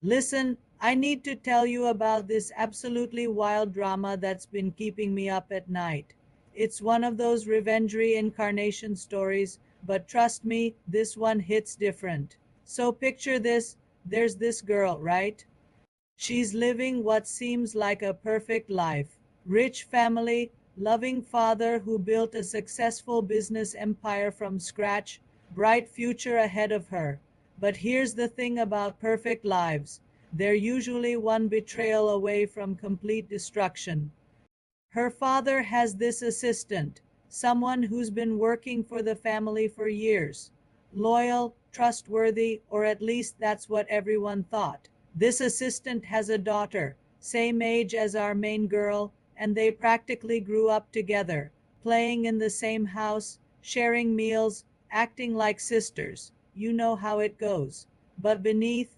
Listen, I need to tell you about this absolutely wild drama that's been keeping me up at night. It's one of those revenge reincarnation stories, but trust me, this one hits different. So picture this, there's this girl, right? She's living what seems like a perfect life. Rich family, loving father who built a successful business empire from scratch, bright future ahead of her. But here's the thing about perfect lives. They're usually one betrayal away from complete destruction. Her father has this assistant, someone who's been working for the family for years. Loyal, trustworthy, or at least that's what everyone thought. This assistant has a daughter, same age as our main girl, and they practically grew up together, playing in the same house, sharing meals, acting like sisters. You know how it goes. But beneath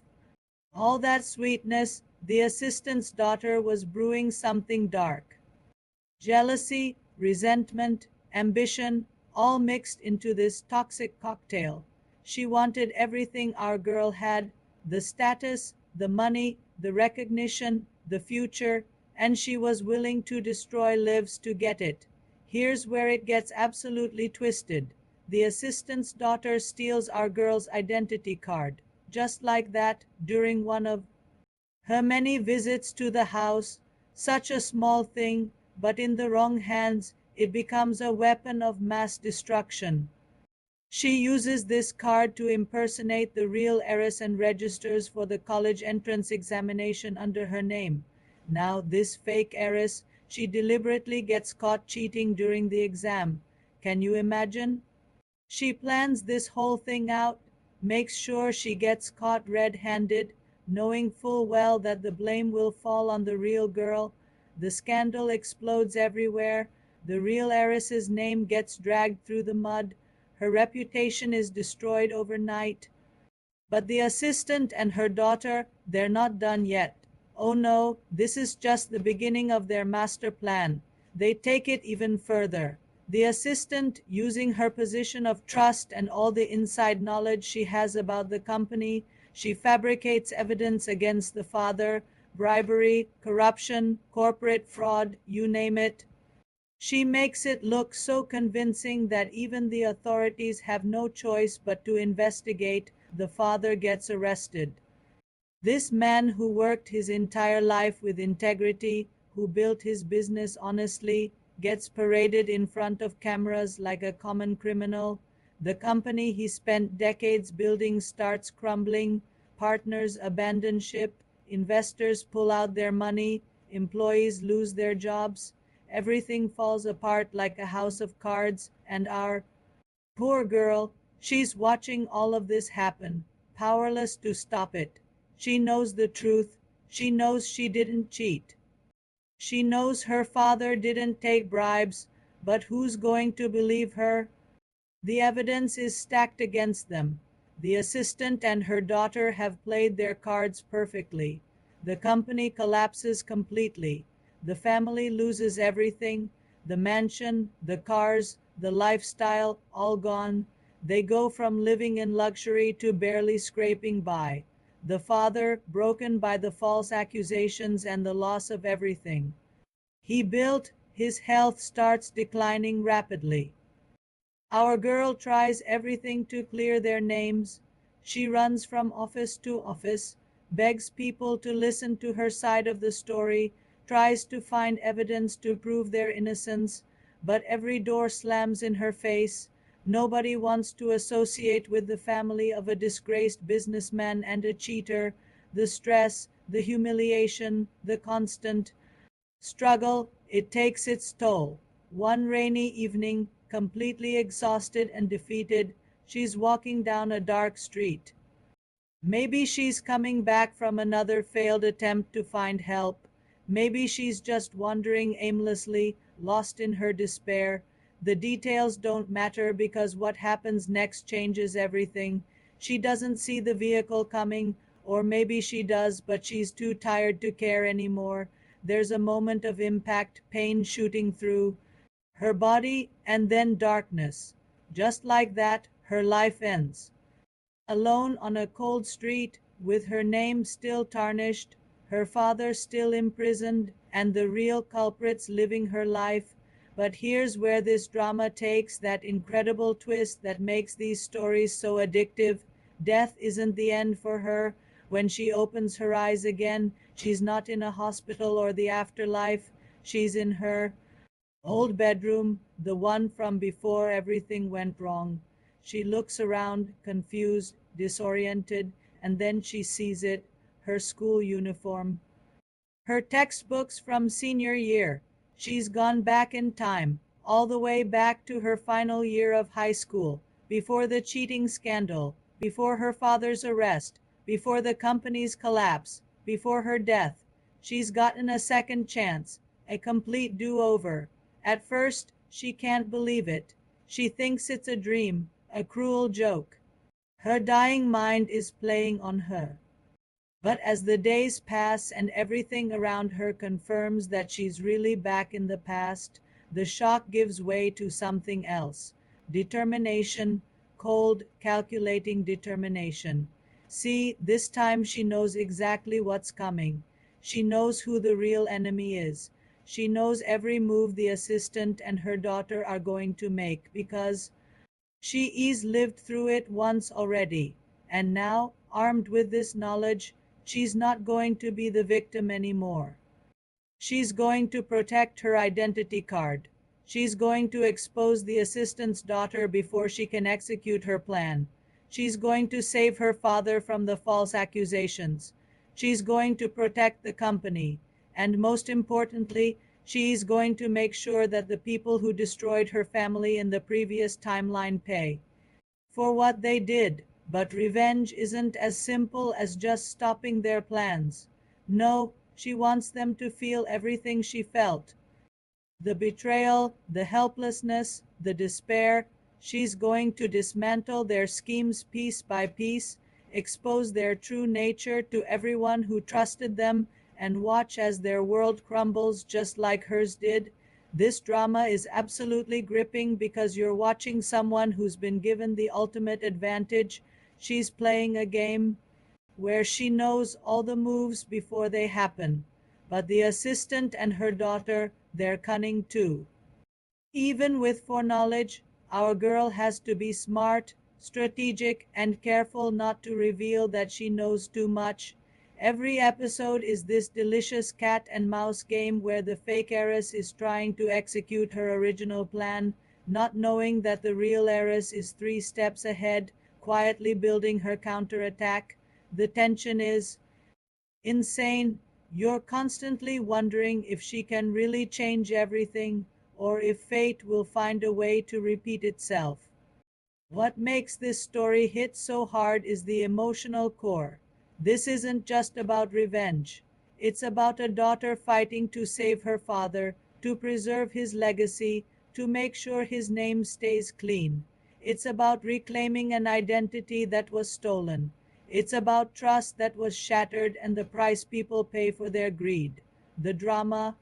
all that sweetness, the assistant's daughter was brewing something dark. Jealousy, resentment, ambition, all mixed into this toxic cocktail. She wanted everything our girl had, the status, the money, the recognition, the future, and she was willing to destroy lives to get it. Here's where it gets absolutely twisted. The assistant's daughter steals our girl's identity card, just like that, during one of her many visits to the house. Such a small thing, but in the wrong hands, it becomes a weapon of mass destruction. She uses this card to impersonate the real heiress and registers for the college entrance examination under her name. Now, this fake heiress, she deliberately gets caught cheating during the exam. Can you imagine? She plans this whole thing out, makes sure she gets caught red-handed, knowing full well that the blame will fall on the real girl. The scandal explodes everywhere. The real heiress's name gets dragged through the mud. Her reputation is destroyed overnight. But the assistant and her daughter, they're not done yet. Oh no, this is just the beginning of their master plan. They take it even further. The assistant, using her position of trust and all the inside knowledge she has about the company, she fabricates evidence against the father, bribery, corruption, corporate fraud, you name it. She makes it look so convincing that even the authorities have no choice but to investigate. The father gets arrested. This man who worked his entire life with integrity, who built his business honestly, gets paraded in front of cameras like a common criminal. The company he spent decades building starts crumbling. Partners abandon ship. Investors pull out their money. Employees lose their jobs. Everything falls apart like a house of cards, and our poor girl, she's watching all of this happen, powerless to stop it. She knows the truth. She knows she didn't cheat. She knows her father didn't take bribes, but who's going to believe her? The evidence is stacked against them. The assistant and her daughter have played their cards perfectly. The company collapses completely. The family loses everything, the mansion, the cars, the lifestyle, all gone. They go from living in luxury to barely scraping by. The father, broken by the false accusations and the loss of everything he built, his health starts declining rapidly. Our girl tries everything to clear their names. She runs from office to office, begs people to listen to her side of the story, tries to find evidence to prove their innocence, but every door slams in her face. Nobody wants to associate with the family of a disgraced businessman and a cheater. The stress, the humiliation, the constant struggle, it takes its toll. One rainy evening, completely exhausted and defeated, she's walking down a dark street. Maybe she's coming back from another failed attempt to find help. Maybe she's just wandering aimlessly, lost in her despair. The details don't matter because what happens next changes everything. She doesn't see the vehicle coming, or maybe she does, but she's too tired to care anymore. There's a moment of impact, pain shooting through her body, and then darkness. Just like that, her life ends. Alone on a cold street, with her name still tarnished, her father still imprisoned, and the real culprits living her life. But here's where this drama takes that incredible twist that makes these stories so addictive. Death isn't the end for her. When she opens her eyes again, she's not in a hospital or the afterlife. She's in her old bedroom, the one from before everything went wrong. She looks around, confused, disoriented, and then she sees it, her school uniform, her textbooks from senior year. She's gone back in time, all the way back to her final year of high school, before the cheating scandal, before her father's arrest, before the company's collapse, before her death. She's gotten a second chance, a complete do-over. At first, she can't believe it. She thinks it's a dream, a cruel joke. Her dying mind is playing on her. But as the days pass and everything around her confirms that she's really back in the past, the shock gives way to something else. Determination, cold, calculating determination. See, this time she knows exactly what's coming. She knows who the real enemy is. She knows every move the assistant and her daughter are going to make because she's lived through it once already. And now, armed with this knowledge, she's not going to be the victim anymore. She's going to protect her identity card. She's going to expose the assistant's daughter before she can execute her plan. She's going to save her father from the false accusations. She's going to protect the company. And most importantly, she's going to make sure that the people who destroyed her family in the previous timeline pay for what they did. But revenge isn't as simple as just stopping their plans. No, she wants them to feel everything she felt. The betrayal, the helplessness, the despair. She's going to dismantle their schemes piece by piece, expose their true nature to everyone who trusted them, and watch as their world crumbles just like hers did. This drama is absolutely gripping because you're watching someone who's been given the ultimate advantage. She's playing a game where she knows all the moves before they happen. But the assistant and her daughter, they're cunning too. Even with foreknowledge, our girl has to be smart, strategic, and careful not to reveal that she knows too much. Every episode is this delicious cat and mouse game where the fake heiress is trying to execute her original plan, not knowing that the real heiress is 3 steps ahead, quietly building her counterattack. The tension is insane. You're constantly wondering if she can really change everything, or if fate will find a way to repeat itself. What makes this story hit so hard is the emotional core. This isn't just about revenge. It's about a daughter fighting to save her father, to preserve his legacy, to make sure his name stays clean. It's about reclaiming an identity that was stolen. It's about trust that was shattered and the price people pay for their greed. The drama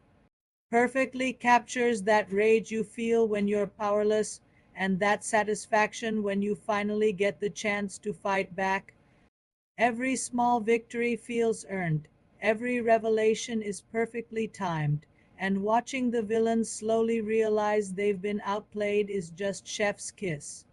perfectly captures that rage you feel when you're powerless and that satisfaction when you finally get the chance to fight back. Every small victory feels earned. Every revelation is perfectly timed. And watching the villains slowly realize they've been outplayed is just chef's kiss.